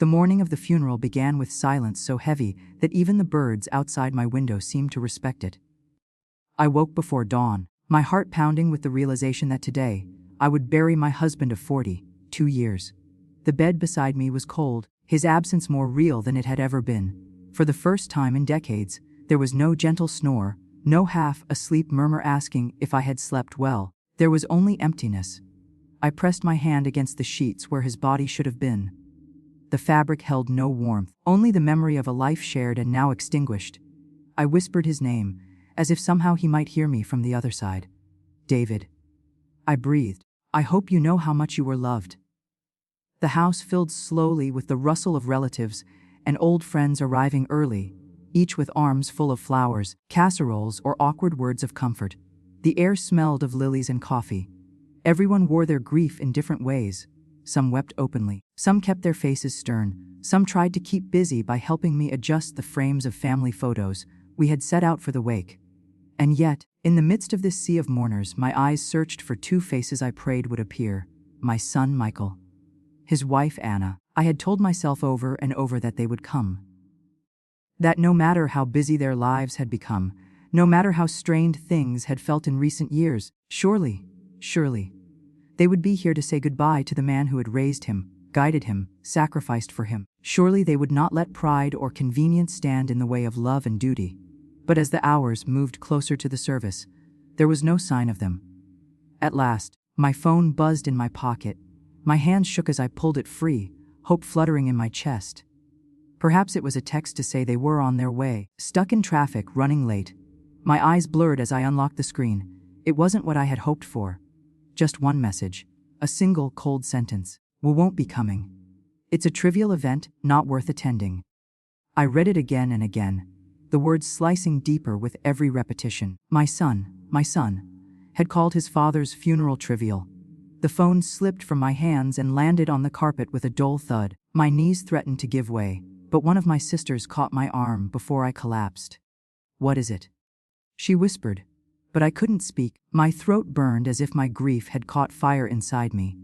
The morning of the funeral began with silence so heavy that even the birds outside my window seemed to respect it. I woke before dawn, my heart pounding with the realization that today, I would bury my husband of 42 years. The bed beside me was cold, his absence more real than it had ever been. For the first time in decades, there was no gentle snore, no half-asleep murmur asking if I had slept well. There was only emptiness. I pressed my hand against the sheets where his body should have been. The fabric held no warmth, only the memory of a life shared and now extinguished. I whispered his name, as if somehow he might hear me from the other side. David. I breathed. I hope you know how much you were loved. The house filled slowly with the rustle of relatives and old friends arriving early, each with arms full of flowers, casseroles, or awkward words of comfort. The air smelled of lilies and coffee. Everyone wore their grief in different ways. Some wept openly, some kept their faces stern, some tried to keep busy by helping me adjust the frames of family photos we had set out for the wake. And yet, in the midst of this sea of mourners, my eyes searched for two faces I prayed would appear: my son Michael, his wife Anna. I had told myself over and over that they would come. That no matter how busy their lives had become, no matter how strained things had felt in recent years, surely, they would be here to say goodbye to the man who had raised him, guided him, sacrificed for him. Surely they would not let pride or convenience stand in the way of love and duty. But as the hours moved closer to the service, there was no sign of them. At last, my phone buzzed in my pocket. My hands shook as I pulled it free, hope fluttering in my chest. Perhaps it was a text to say they were on their way, stuck in traffic, running late. My eyes blurred as I unlocked the screen. It wasn't what I had hoped for. Just one message, a single cold sentence: "We won't be coming. It's a trivial event, not worth attending." I read it again and again, the words slicing deeper with every repetition. My son, had called his father's funeral trivial. The phone slipped from my hands and landed on the carpet with a dull thud. My knees threatened to give way, but one of my sisters caught my arm before I collapsed. "What is it?" she whispered, but I couldn't speak. My throat burned as if my grief had caught fire inside me.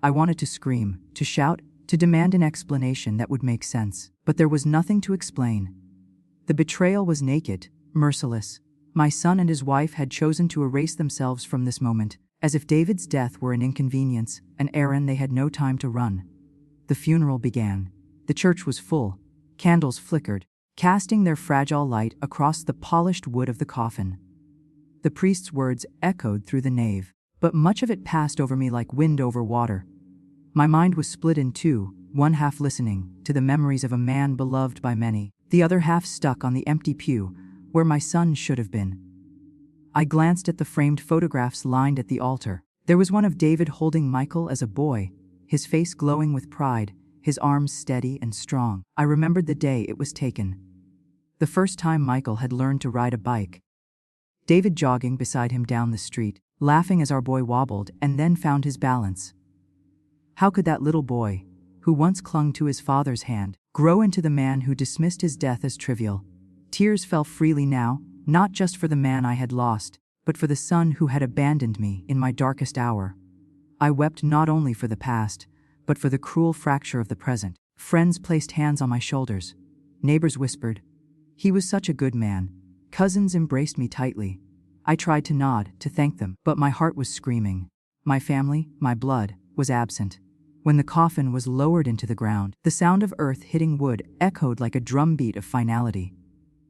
I wanted to scream, to shout, to demand an explanation that would make sense, but there was nothing to explain. The betrayal was naked, merciless. My son and his wife had chosen to erase themselves from this moment, as if David's death were an inconvenience, an errand they had no time to run. The funeral began. The church was full. Candles flickered, casting their fragile light across the polished wood of the coffin. The priest's words echoed through the nave, but much of it passed over me like wind over water. My mind was split in two, one half listening to the memories of a man beloved by many, the other half stuck on the empty pew where my son should have been. I glanced at the framed photographs lined at the altar. There was one of David holding Michael as a boy, his face glowing with pride, his arms steady and strong. I remembered the day it was taken. The first time Michael had learned to ride a bike. David jogging beside him down the street, laughing as our boy wobbled and then found his balance. How could that little boy, who once clung to his father's hand, grow into the man who dismissed his death as trivial? Tears fell freely now, not just for the man I had lost, but for the son who had abandoned me in my darkest hour. I wept not only for the past, but for the cruel fracture of the present. Friends placed hands on my shoulders. Neighbors whispered, "He was such a good man." Cousins embraced me tightly. I tried to nod, to thank them, but my heart was screaming. My family, my blood, was absent. When the coffin was lowered into the ground, the sound of earth hitting wood echoed like a drumbeat of finality.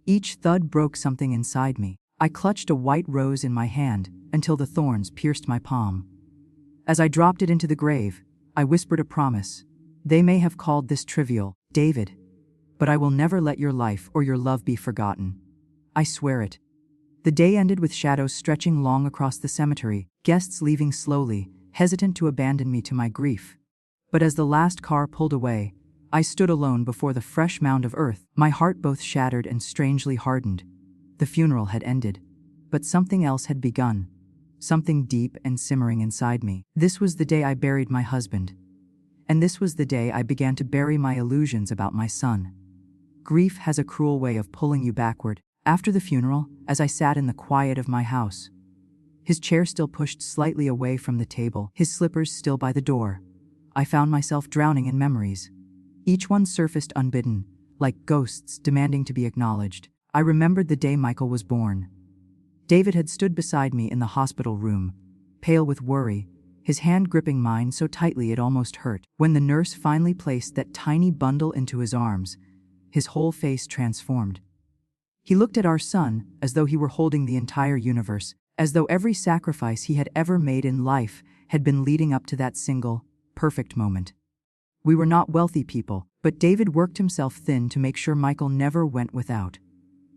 Each thud broke something inside me. I clutched a white rose in my hand until the thorns pierced my palm. As I dropped it into the grave, I whispered a promise. "They may have called this trivial, David, but I will never let your life or your love be forgotten. I swear it." The day ended with shadows stretching long across the cemetery, guests leaving slowly, hesitant to abandon me to my grief. But as the last car pulled away, I stood alone before the fresh mound of earth, my heart both shattered and strangely hardened. The funeral had ended, but something else had begun, something deep and simmering inside me. This was the day I buried my husband, and this was the day I began to bury my illusions about my son. Grief has a cruel way of pulling you backward. After the funeral, as I sat in the quiet of my house, his chair still pushed slightly away from the table, his slippers still by the door, I found myself drowning in memories. Each one surfaced unbidden, like ghosts demanding to be acknowledged. I remembered the day Michael was born. David had stood beside me in the hospital room, pale with worry, his hand gripping mine so tightly it almost hurt. When the nurse finally placed that tiny bundle into his arms, his whole face transformed. He looked at our son as though he were holding the entire universe, as though every sacrifice he had ever made in life had been leading up to that single, perfect moment. We were not wealthy people, but David worked himself thin to make sure Michael never went without.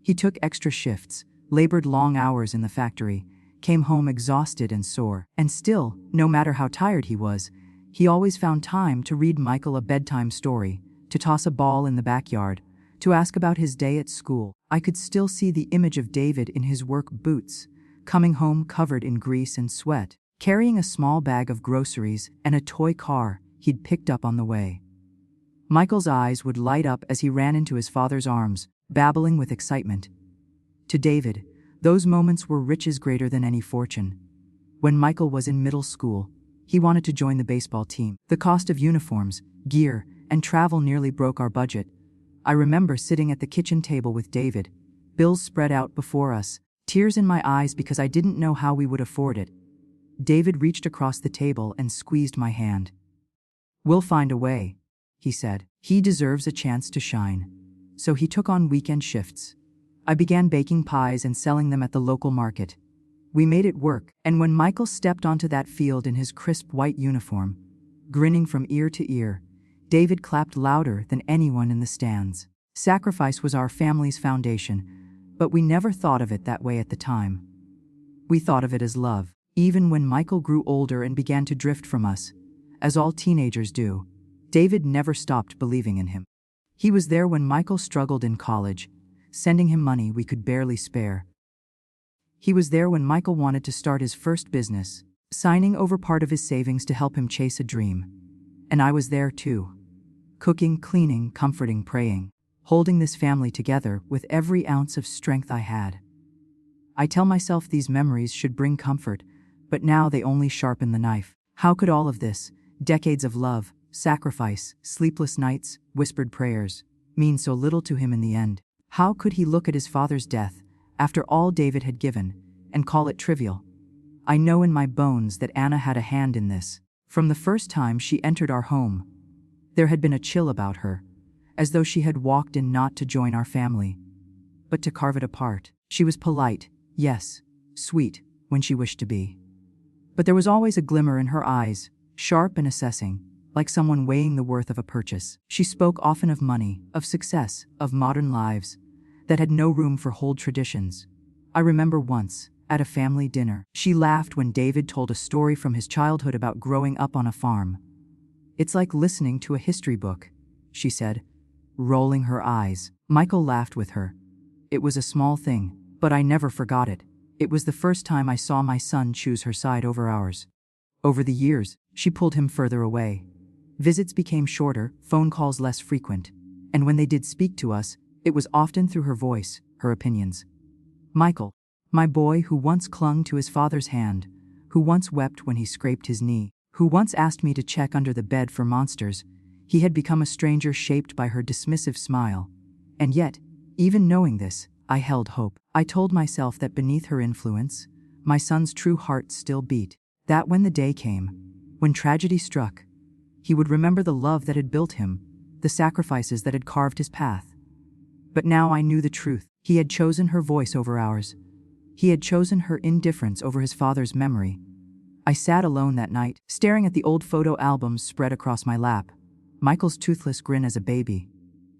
He took extra shifts, labored long hours in the factory, came home exhausted and sore, and still, no matter how tired he was, he always found time to read Michael a bedtime story, to toss a ball in the backyard, to ask about his day at school. I could still see the image of David in his work boots, coming home covered in grease and sweat, carrying a small bag of groceries and a toy car he'd picked up on the way. Michael's eyes would light up as he ran into his father's arms, babbling with excitement. To David, those moments were riches greater than any fortune. When Michael was in middle school, he wanted to join the baseball team. The cost of uniforms, gear, and travel nearly broke our budget. I remember sitting at the kitchen table with David, bills spread out before us, tears in my eyes because I didn't know how we would afford it. David reached across the table and squeezed my hand. "We'll find a way," he said. "He deserves a chance to shine." So he took on weekend shifts. I began baking pies and selling them at the local market. We made it work, and when Michael stepped onto that field in his crisp white uniform, grinning from ear to ear, David clapped louder than anyone in the stands. Sacrifice was our family's foundation, but we never thought of it that way at the time. We thought of it as love. Even when Michael grew older and began to drift from us, as all teenagers do, David never stopped believing in him. He was there when Michael struggled in college, sending him money we could barely spare. He was there when Michael wanted to start his first business, signing over part of his savings to help him chase a dream. And I was there too. Cooking, cleaning, comforting, praying, holding this family together with every ounce of strength I had. I tell myself these memories should bring comfort, but now they only sharpen the knife. How could all of this, decades of love, sacrifice, sleepless nights, whispered prayers, mean so little to him in the end? How could he look at his father's death, after all David had given, and call it trivial? I know in my bones that Anna had a hand in this. From the first time she entered our home, there had been a chill about her, as though she had walked in not to join our family, but to carve it apart. She was polite, yes, sweet, when she wished to be. But there was always a glimmer in her eyes, sharp and assessing, like someone weighing the worth of a purchase. She spoke often of money, of success, of modern lives, that had no room for old traditions. I remember once, at a family dinner, she laughed when David told a story from his childhood about growing up on a farm. "It's like listening to a history book," she said, rolling her eyes. Michael laughed with her. It was a small thing, but I never forgot it. It was the first time I saw my son choose her side over ours. Over the years, she pulled him further away. Visits became shorter, phone calls less frequent, and when they did speak to us, it was often through her voice, her opinions. Michael, my boy who once clung to his father's hand, who once wept when he scraped his knee, who once asked me to check under the bed for monsters, he had become a stranger shaped by her dismissive smile. And yet, even knowing this, I held hope. I told myself that beneath her influence, my son's true heart still beat, that when the day came, when tragedy struck, he would remember the love that had built him, the sacrifices that had carved his path. But now I knew the truth. He had chosen her voice over ours. He had chosen her indifference over his father's memory. I sat alone that night, staring at the old photo albums spread across my lap. Michael's toothless grin as a baby.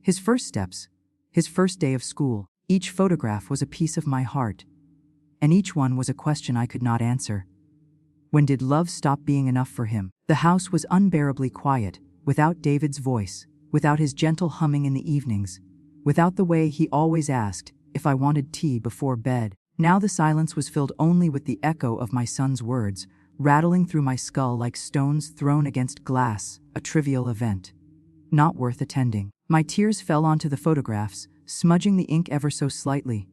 His first steps. His first day of school. Each photograph was a piece of my heart. And each one was a question I could not answer. When did love stop being enough for him? The house was unbearably quiet, without David's voice, without his gentle humming in the evenings, without the way he always asked if I wanted tea before bed. Now the silence was filled only with the echo of my son's words, rattling through my skull like stones thrown against glass, a trivial event, not worth attending. My tears fell onto the photographs, smudging the ink ever so slightly.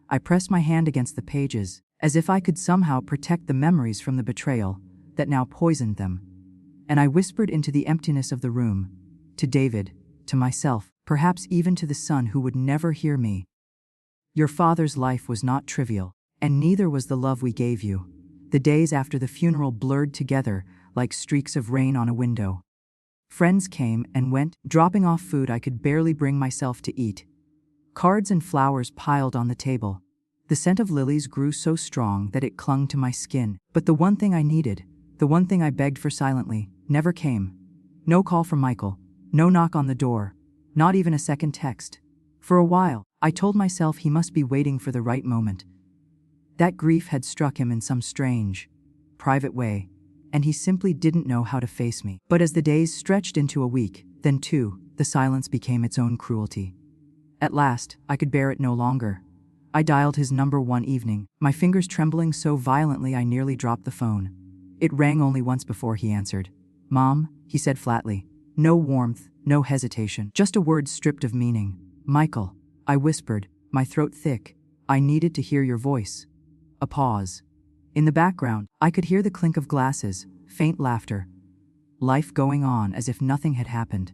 I pressed my hand against the pages, as if I could somehow protect the memories from the betrayal that now poisoned them. And I whispered into the emptiness of the room, "To David, to myself, perhaps even to the son who would never hear me. Your father's life was not trivial, and neither was the love we gave you. The days after the funeral blurred together like streaks of rain on a window. Friends came and went, dropping off food I could barely bring myself to eat. Cards and flowers piled on the table. The scent of lilies grew so strong that it clung to my skin. But the one thing I needed, the one thing I begged for silently, never came. No call from Michael, no knock on the door, not even a second text. For a while, I told myself he must be waiting for the right moment. That grief had struck him in some strange, private way, and he simply didn't know how to face me. But as the days stretched into a week, then two, the silence became its own cruelty. At last, I could bear it no longer. I dialed his number one evening, my fingers trembling so violently I nearly dropped the phone. It rang only once before he answered. "Mom," he said flatly. No warmth, no hesitation, just a word stripped of meaning. "Michael," I whispered, my throat thick. "I needed to hear your voice." A pause. In the background, I could hear the clink of glasses, faint laughter. Life going on as if nothing had happened.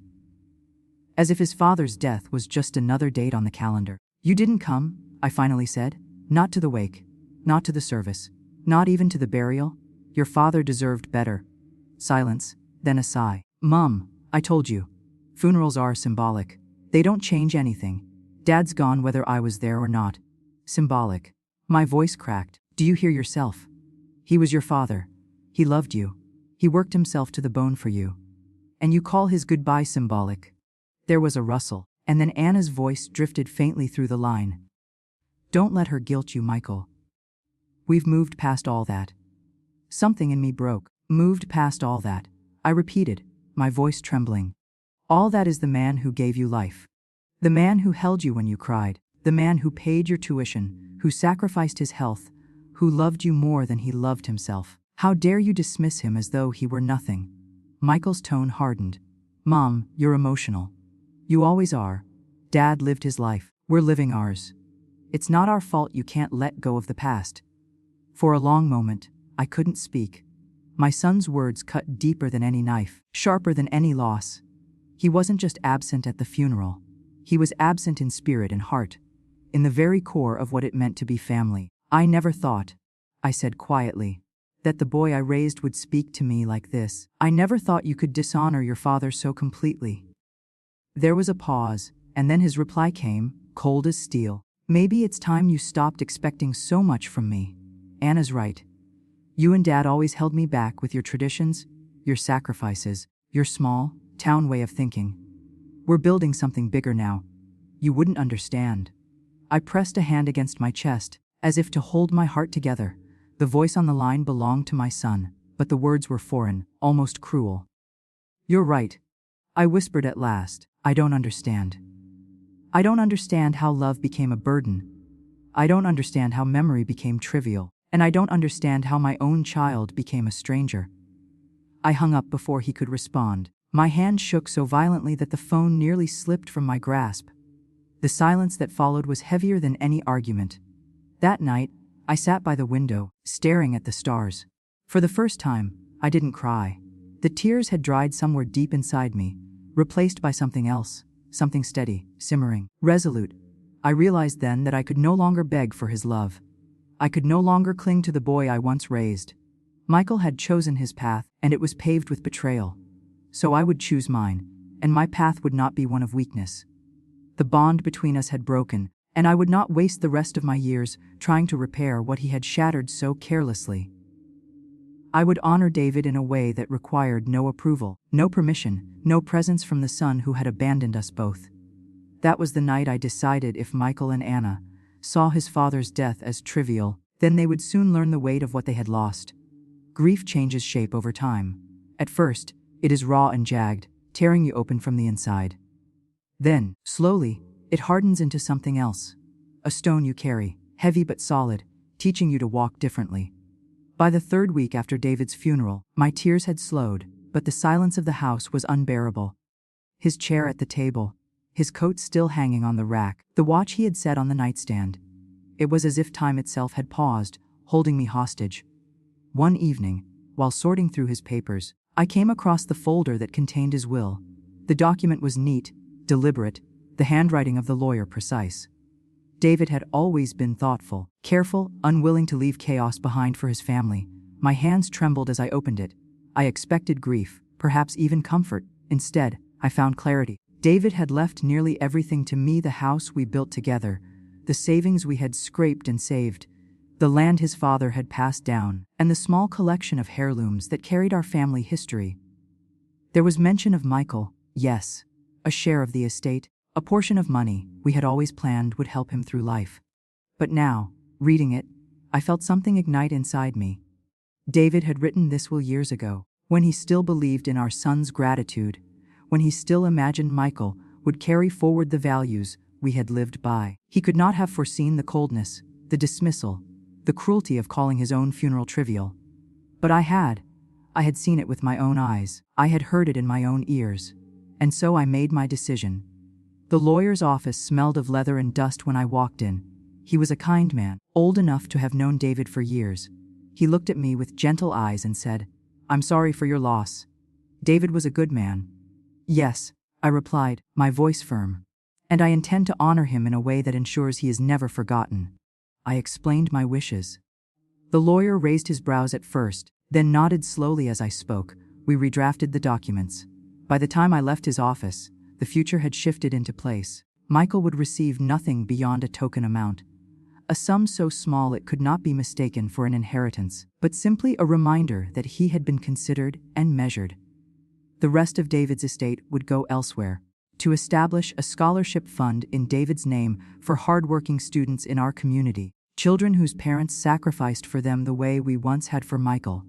As if his father's death was just another date on the calendar. "You didn't come," I finally said. "Not to the wake. Not to the service. Not even to the burial. Your father deserved better." Silence, then a sigh. "Mom, I told you. Funerals are symbolic. They don't change anything. Dad's gone whether I was there or not. Symbolic." My voice cracked. "Do you hear yourself? He was your father. He loved you. He worked himself to the bone for you. And you call his goodbye symbolic?" There was a rustle, and then Anna's voice drifted faintly through the line. "Don't let her guilt you, Michael. We've moved past all that." Something in me broke. "Moved past all that," I repeated, my voice trembling. "All that is the man who gave you life. The man who held you when you cried. The man who paid your tuition, who sacrificed his health, who loved you more than he loved himself. How dare you dismiss him as though he were nothing?" Michael's tone hardened. "Mom, you're emotional. You always are. Dad lived his life. We're living ours. It's not our fault you can't let go of the past." For a long moment, I couldn't speak. My son's words cut deeper than any knife, sharper than any loss. He wasn't just absent at the funeral. He was absent in spirit and heart, in the very core of what it meant to be family. "I never thought," I said quietly, "that the boy I raised would speak to me like this. I never thought you could dishonor your father so completely." There was a pause, and then his reply came, cold as steel. "Maybe it's time you stopped expecting so much from me. Anna's right. You and Dad always held me back with your traditions, your sacrifices, your small, town way of thinking. We're building something bigger now. You wouldn't understand." I pressed a hand against my chest, as if to hold my heart together. The voice on the line belonged to my son, but the words were foreign, almost cruel. "You're right," I whispered at last. "I don't understand. I don't understand how love became a burden. I don't understand how memory became trivial, and I don't understand how my own child became a stranger." I hung up before he could respond. My hand shook so violently that the phone nearly slipped from my grasp. The silence that followed was heavier than any argument. That night, I sat by the window, staring at the stars. For the first time, I didn't cry. The tears had dried somewhere deep inside me, replaced by something else, something steady, simmering, resolute. I realized then that I could no longer beg for his love. I could no longer cling to the boy I once raised. Michael had chosen his path, and it was paved with betrayal. So I would choose mine, and my path would not be one of weakness. The bond between us had broken, and I would not waste the rest of my years trying to repair what he had shattered so carelessly. I would honor David in a way that required no approval, no permission, no presence from the son who had abandoned us both. That was the night I decided if Michael and Anna saw his father's death as trivial, then they would soon learn the weight of what they had lost. Grief changes shape over time. At first, it is raw and jagged, tearing you open from the inside. Then, slowly, it hardens into something else. A stone you carry, heavy but solid, teaching you to walk differently. By the third week after David's funeral, my tears had slowed, but the silence of the house was unbearable. His chair at the table, his coat still hanging on the rack, the watch he had set on the nightstand. It was as if time itself had paused, holding me hostage. One evening, while sorting through his papers, I came across the folder that contained his will. The document was neat, deliberate, the handwriting of the lawyer precise. David had always been thoughtful, careful, unwilling to leave chaos behind for his family. My hands trembled as I opened it. I expected grief, perhaps even comfort. Instead, I found clarity. David had left nearly everything to me: the house we built together, the savings we had scraped and saved, the land his father had passed down, and the small collection of heirlooms that carried our family history. There was mention of Michael, yes, a share of the estate, a portion of money we had always planned would help him through life. But now, reading it, I felt something ignite inside me. David had written this will years ago, when he still believed in our son's gratitude, when he still imagined Michael would carry forward the values we had lived by. He could not have foreseen the coldness, the dismissal, the cruelty of calling his own funeral trivial. But I had seen it with my own eyes, I had heard it in my own ears, and so I made my decision. The lawyer's office smelled of leather and dust when I walked in. He was a kind man, old enough to have known David for years. He looked at me with gentle eyes and said, "I'm sorry for your loss. David was a good man." "Yes," I replied, my voice firm. "And I intend to honor him in a way that ensures he is never forgotten." I explained my wishes. The lawyer raised his brows at first, then nodded slowly as I spoke. We redrafted the documents. By the time I left his office, the future had shifted into place. Michael would receive nothing beyond a token amount, a sum so small it could not be mistaken for an inheritance, but simply a reminder that he had been considered and measured. The rest of David's estate would go elsewhere, to establish a scholarship fund in David's name for hardworking students in our community, children whose parents sacrificed for them the way we once had for Michael,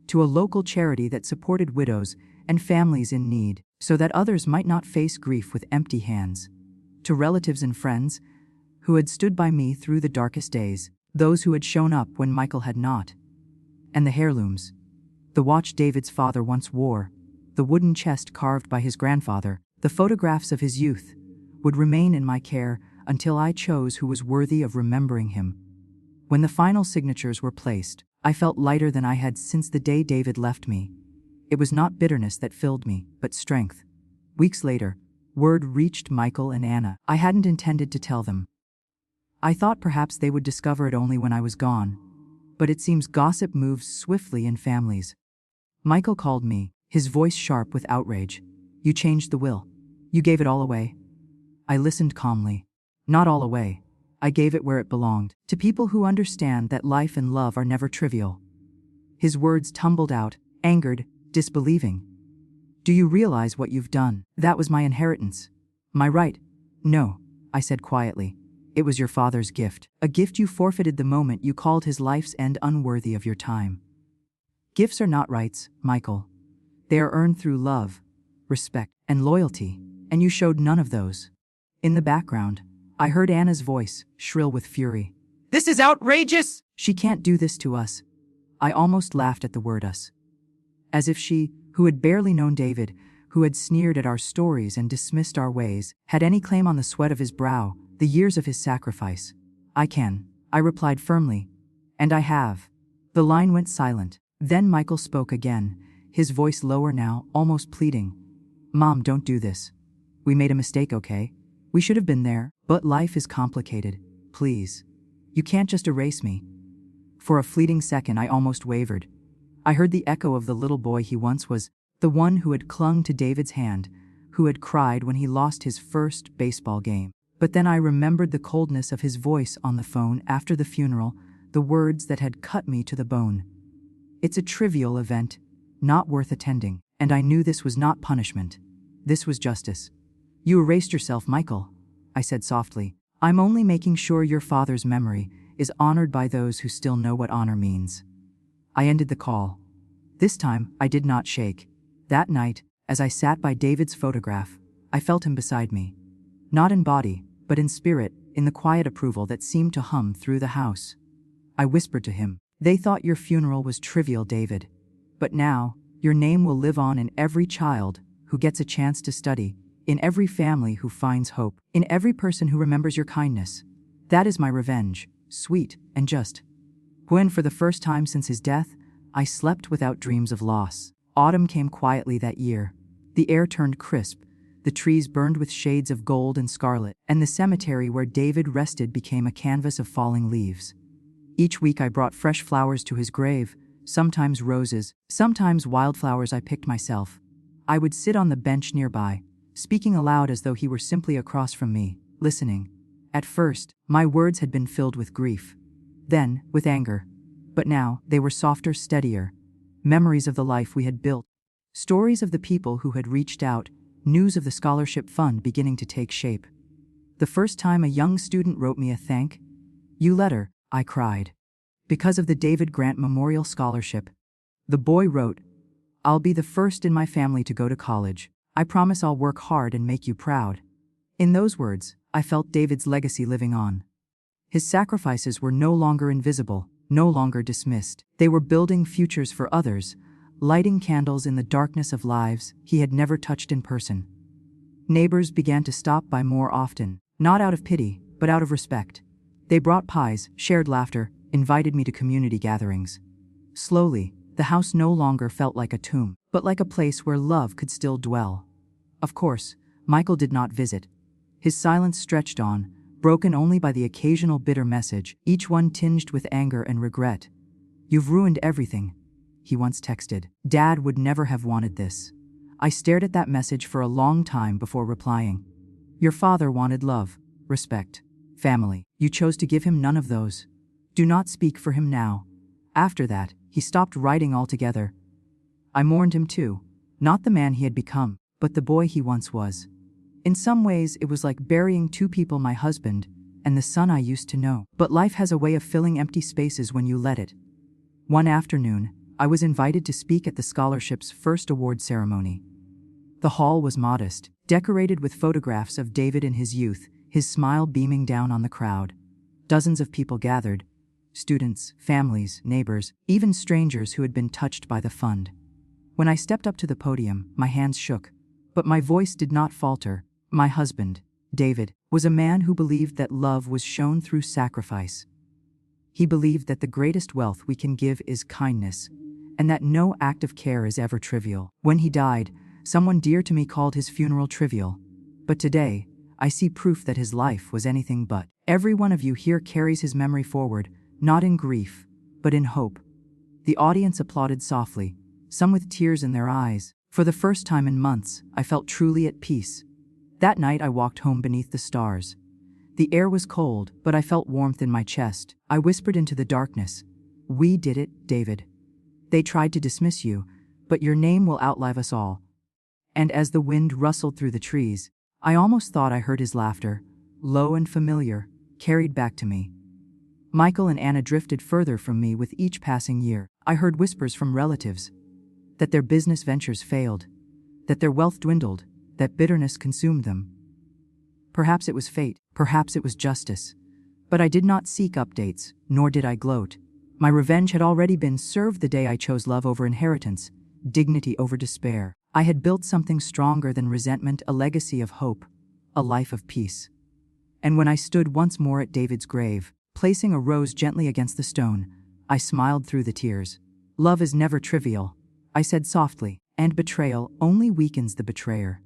to a local charity that supported widows and families in need, so that others might not face grief with empty hands, to relatives and friends who had stood by me through the darkest days, those who had shown up when Michael had not. And the heirlooms, the watch David's father once wore, the wooden chest carved by his grandfather, the photographs of his youth, would remain in my care until I chose who was worthy of remembering him. When the final signatures were placed, I felt lighter than I had since the day David left me. It was not bitterness that filled me, but strength. Weeks later, word reached Michael and Anna. I hadn't intended to tell them. I thought perhaps they would discover it only when I was gone, but it seems gossip moves swiftly in families. Michael called me, his voice sharp with outrage. "You changed the will. You gave it all away." I listened calmly. "Not all away. I gave it where it belonged, to people who understand that life and love are never trivial." His words tumbled out, angered, disbelieving. "Do you realize what you've done? That was my inheritance. My right." "No," I said quietly. "It was your father's gift, a gift you forfeited the moment you called his life's end unworthy of your time." Gifts are not rights, Michael. They are earned through love, respect, and loyalty, and you showed none of those. In the background, I heard Anna's voice, shrill with fury. "This is outrageous! She can't do this to us." I almost laughed at the word us. As if she, who had barely known David, who had sneered at our stories and dismissed our ways, had any claim on the sweat of his brow, the years of his sacrifice. "I can," I replied firmly. "And I have." The line went silent. Then Michael spoke again, his voice lower now, almost pleading. "Mom, don't do this. We made a mistake, okay? We should have been there, but life is complicated. Please. You can't just erase me." For a fleeting second I almost wavered. I heard the echo of the little boy he once was, the one who had clung to David's hand, who had cried when he lost his first baseball game. But then I remembered the coldness of his voice on the phone after the funeral, the words that had cut me to the bone. "It's a trivial event, not worth attending," and I knew this was not punishment. This was justice. "You erased yourself, Michael," I said softly. "I'm only making sure your father's memory is honored by those who still know what honor means." I ended the call. This time, I did not shake. That night, as I sat by David's photograph, I felt him beside me. Not in body, but in spirit, in the quiet approval that seemed to hum through the house. I whispered to him, "They thought your funeral was trivial, David. But now, your name will live on in every child who gets a chance to study, in every family who finds hope, in every person who remembers your kindness. That is my revenge, sweet and just." When, for the first time since his death, I slept without dreams of loss. Autumn came quietly that year. The air turned crisp, The trees burned with shades of gold and scarlet, and the cemetery where David rested became a canvas of falling leaves. Each week I brought fresh flowers to his grave, sometimes roses, sometimes wildflowers I picked myself. I would sit on the bench nearby, speaking aloud as though he were simply across from me, listening. At first, my words had been filled with grief. Then, with anger. But now, they were softer, steadier. Memories of the life we had built. Stories of the people who had reached out, news of the scholarship fund beginning to take shape. The first time a young student wrote me a thank you letter, I cried. Because of the David Grant Memorial Scholarship. The boy wrote, "I'll be the first in my family to go to college. I promise I'll work hard and make you proud." In those words, I felt David's legacy living on. His sacrifices were no longer invisible, no longer dismissed. They were building futures for others, lighting candles in the darkness of lives he had never touched in person. Neighbors began to stop by more often, not out of pity, but out of respect. They brought pies, shared laughter, invited me to community gatherings. Slowly, the house no longer felt like a tomb, but like a place where love could still dwell. Of course, Michael did not visit. His silence stretched on, broken only by the occasional bitter message, each one tinged with anger and regret. "You've ruined everything," he once texted. "Dad would never have wanted this." I stared at that message for a long time before replying. "Your father wanted love, respect, family. You chose to give him none of those. Do not speak for him now." After that, he stopped writing altogether. I mourned him too, not the man he had become, but the boy he once was. In some ways, it was like burying two people, my husband and the son I used to know. But life has a way of filling empty spaces when you let it. One afternoon, I was invited to speak at the scholarship's first award ceremony. The hall was modest, decorated with photographs of David in his youth, his smile beaming down on the crowd. Dozens of people gathered. Students, families, neighbors, even strangers who had been touched by the fund. When I stepped up to the podium, my hands shook, but my voice did not falter. My husband, David, was a man who believed that love was shown through sacrifice. He believed that the greatest wealth we can give is kindness, and that no act of care is ever trivial. When he died, someone dear to me called his funeral trivial. But today, I see proof that his life was anything but. Every one of you here carries his memory forward, not in grief, but in hope. The audience applauded softly, some with tears in their eyes. For the first time in months, I felt truly at peace. That night I walked home beneath the stars. The air was cold, but I felt warmth in my chest. I whispered into the darkness, "We did it, David. They tried to dismiss you, but your name will outlive us all." And as the wind rustled through the trees, I almost thought I heard his laughter, low and familiar, carried back to me. Michael and Anna drifted further from me with each passing year. I heard whispers from relatives that their business ventures failed, that their wealth dwindled, that bitterness consumed them. Perhaps it was fate, perhaps it was justice. But I did not seek updates, nor did I gloat. My revenge had already been served the day I chose love over inheritance, dignity over despair. I had built something stronger than resentment, a legacy of hope, a life of peace. And when I stood once more at David's grave, placing a rose gently against the stone, I smiled through the tears. "Love is never trivial," I said softly, "and betrayal only weakens the betrayer."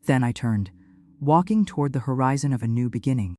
Then I turned, walking toward the horizon of a new beginning.